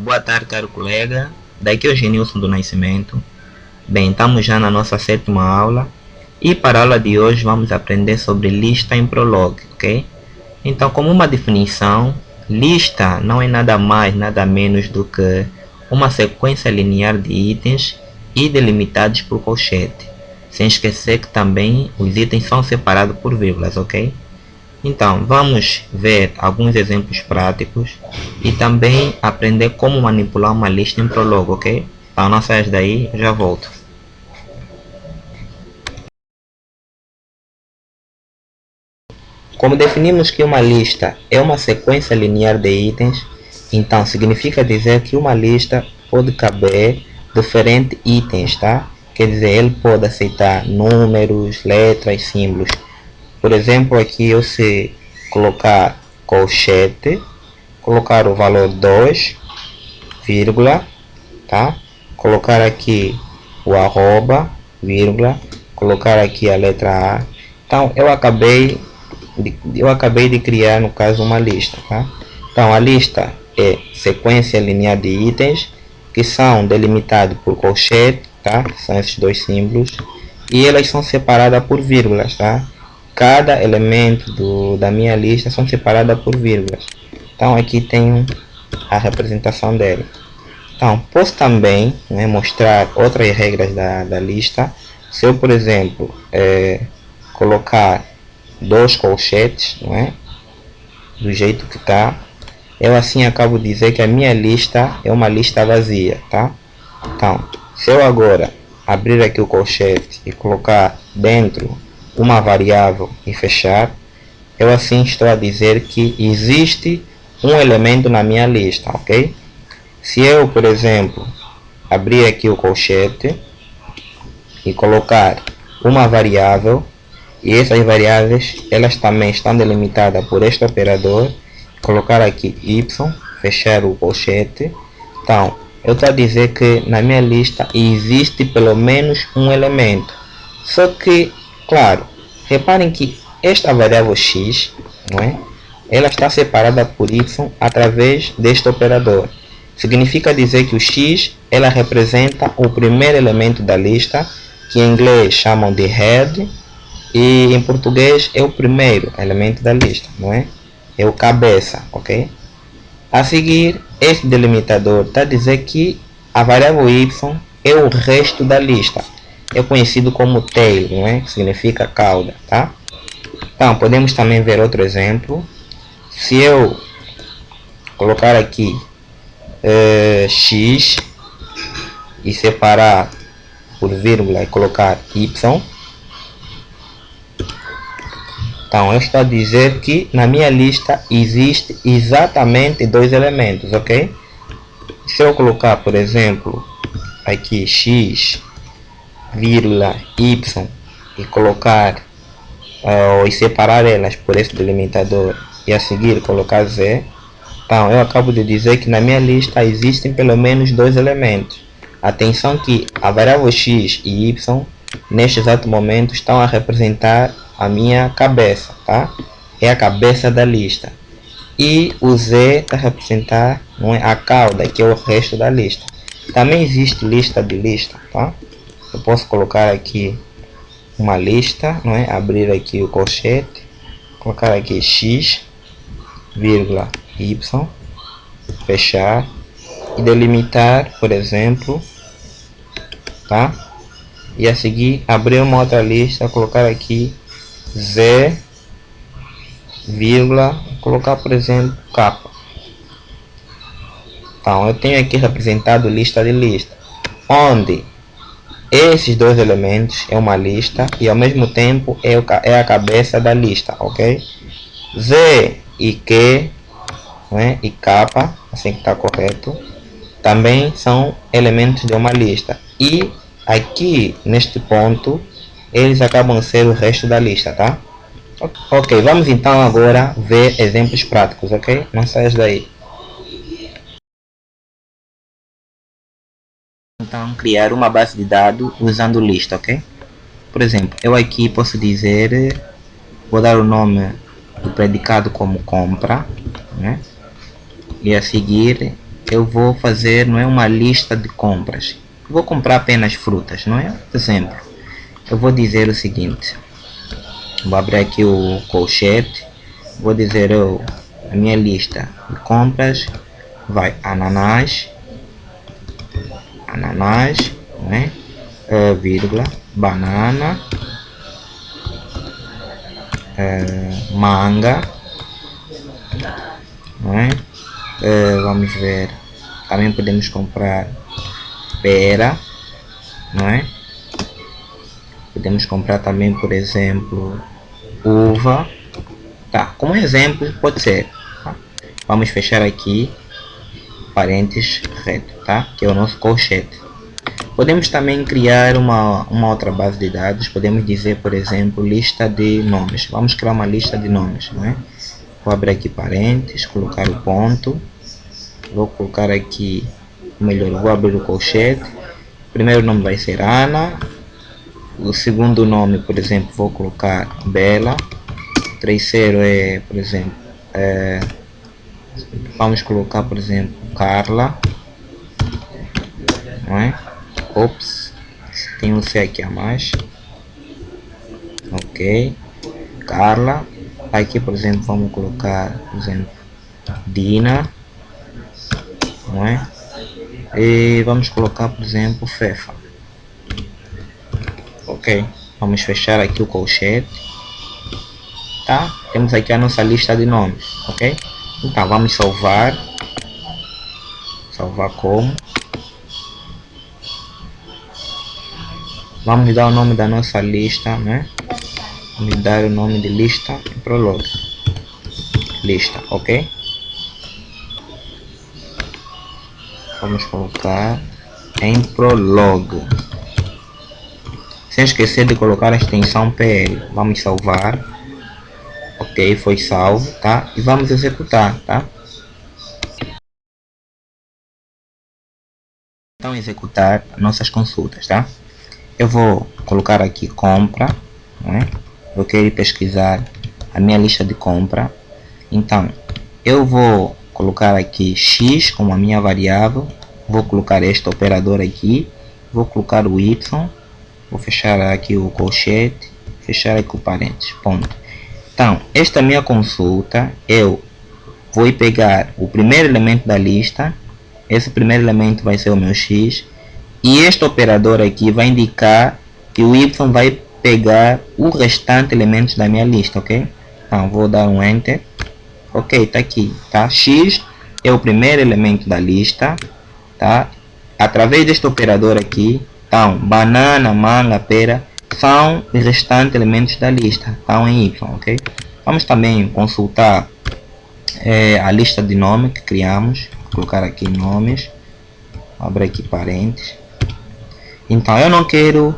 Boa tarde, caro colega. Daqui é o Genilson do Nascimento. Bem, estamos já na nossa sétima aula. E para a aula de hoje vamos aprender sobre lista em Prolog, ok? Então, como uma definição, lista não é nada mais, nada menos do que uma sequência linear de itens e delimitados por colchete. Sem esquecer que também os itens são separados por vírgulas, ok? Então, vamos ver alguns exemplos práticos e também aprender como manipular uma lista em Prolog, ok? Então, não saias daí, já volto. Como definimos que uma lista é uma sequência linear de itens, então significa dizer que uma lista pode caber diferentes itens, tá? Quer dizer, ele pode aceitar números, letras, símbolos. Por exemplo, aqui eu se colocar colchete, colocar o valor 2, vírgula, tá? Colocar aqui o arroba, vírgula, colocar aqui a letra A. Então eu acabei de criar, no caso, uma lista, tá? Então a lista é sequência linear de itens que são delimitados por colchete, tá? São esses dois símbolos, e elas são separadas por vírgulas, tá? Cada elemento da minha lista são separadas por vírgulas. Então aqui tenho a representação dele. Então posso também, né, mostrar outras regras da lista. Se eu, por exemplo, colocar dois colchetes, não é? Do jeito que está, eu assim acabo de dizer que a minha lista é uma lista vazia, tá? Então, se eu agora abrir aqui o colchete e colocar dentro uma variável e fechar, eu assim estou a dizer que existe um elemento na minha lista, ok? Se eu, por exemplo, abrir aqui o colchete e colocar uma variável, e essas variáveis elas também estão delimitadas por este operador, colocar aqui y, fechar o colchete, então eu estou a dizer que na minha lista existe pelo menos um elemento. Só que, claro, reparem que esta variável x, não é? Ela está separada por y através deste operador. Significa dizer que o x ela representa o primeiro elemento da lista, que em inglês chamam de head, e em português é o primeiro elemento da lista, não é? É o cabeça, ok? A seguir, este delimitador está a dizer que a variável y é o resto da lista. É conhecido como tail, não é? Que significa cauda, tá? Então, podemos também ver outro exemplo. Se eu colocar aqui x e separar por vírgula e colocar y, então eu estou a dizer que na minha lista existe exatamente dois elementos, ok? Se eu colocar, por exemplo, aqui x, vírgula, y e colocar e separar elas por esse delimitador e a seguir colocar z, então eu acabo de dizer que na minha lista existem pelo menos dois elementos. Atenção que a variável x e y neste exato momento estão a representar a minha cabeça, tá? É a cabeça da lista. E o z está a representar, não é, a cauda, que é o resto da lista. Também existe lista de lista, tá? Eu posso colocar aqui uma lista, não é? Abrir aqui o colchete, colocar aqui x, vírgula, y, fechar e delimitar, por exemplo, tá? E a seguir abrir uma outra lista, colocar aqui z, vírgula, colocar, por exemplo, capa. Então eu tenho aqui representado lista de lista, onde esses dois elementos é uma lista e ao mesmo tempo é a cabeça da lista, ok? Z e Q, né, e capa, assim que está correto, também são elementos de uma lista. E aqui neste ponto eles acabam ser o resto da lista, tá? Ok, vamos então agora ver exemplos práticos, ok? Não saias daí. Então criar uma base de dados usando lista, ok? Por exemplo, eu aqui posso dizer, vou dar o nome do predicado como compra, né? E a seguir eu vou fazer, não é, uma lista de compras. Vou comprar apenas frutas, não é? Por exemplo, eu vou dizer o seguinte. Vou abrir aqui o colchete. Vou dizer a minha lista de compras vai ananás, não é? Vírgula, banana, manga, não é? Vamos ver, também podemos comprar pera, não é? Podemos comprar também, por exemplo, uva. Tá, como exemplo pode ser, tá? Vamos fechar aqui parênteses reto, tá? Que é o nosso colchete. Podemos também criar uma outra base de dados. Podemos dizer, por exemplo, lista de nomes. Vamos criar uma lista de nomes, não é? Vou abrir aqui parênteses, colocar o ponto. Vou colocar aqui, melhor, vou abrir o colchete. O primeiro nome vai ser Ana. O segundo nome, por exemplo, vou colocar Bela. O terceiro é, por exemplo, vamos colocar, por exemplo, Carla, não é? Ops, tem um C aqui a mais. Ok, Carla. Aqui, por exemplo, vamos colocar, por exemplo, Dina, não é? E vamos colocar, por exemplo, Fefa. Ok, vamos fechar aqui o colchete, tá? Temos aqui a nossa lista de nomes, ok? Então vamos salvar como, vamos dar o nome da nossa lista, né? Vamos dar o nome de lista em Prolog, lista, ok? Vamos colocar em Prolog, sem esquecer de colocar a extensão PL. Vamos salvar, ok, foi salvo, tá? E vamos executar, tá? Então executar nossas consultas, tá? Eu vou colocar aqui compra, não é? Eu quero pesquisar a minha lista de compra. Então eu vou colocar aqui x como a minha variável. Vou colocar este operador aqui. Vou colocar o y. Vou fechar aqui o colchete. Fechar aqui o parênteses. Ponto. Então esta minha consulta, eu vou pegar o primeiro elemento da lista. Esse primeiro elemento vai ser o meu x. E este operador aqui vai indicar que o y vai pegar o restante elementos da minha lista, ok? Então vou dar um enter. Ok, tá aqui, tá? X é o primeiro elemento da lista, tá? Através deste operador aqui, então banana, manga, pera são os restantes elementos da lista, estão em y, ok? Vamos também consultar a lista de nome que criamos. Vou colocar aqui nomes, abrir aqui parênteses. Então eu não quero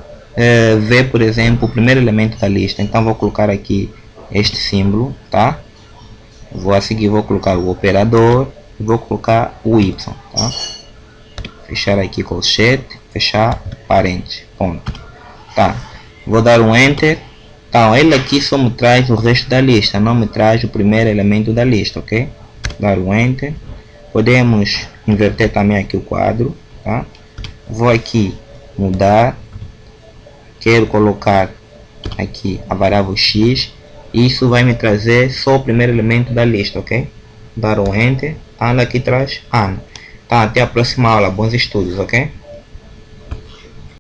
ver, por exemplo, o primeiro elemento da lista, então vou colocar aqui este símbolo, tá? Vou a seguir, vou colocar o operador e vou colocar o y, tá? Fechar aqui colchete, fechar parênteses, ponto. Tá, vou dar um enter. Então ele aqui só me traz o resto da lista, não me traz o primeiro elemento da lista, ok? Dar um enter. Podemos inverter também aqui o quadro, tá? Vou aqui mudar, quero colocar aqui a variável x. Isso vai me trazer só o primeiro elemento da lista, ok? Dar um enter. Ana aqui traz Ana. Tá, até a próxima aula. Bons estudos, ok?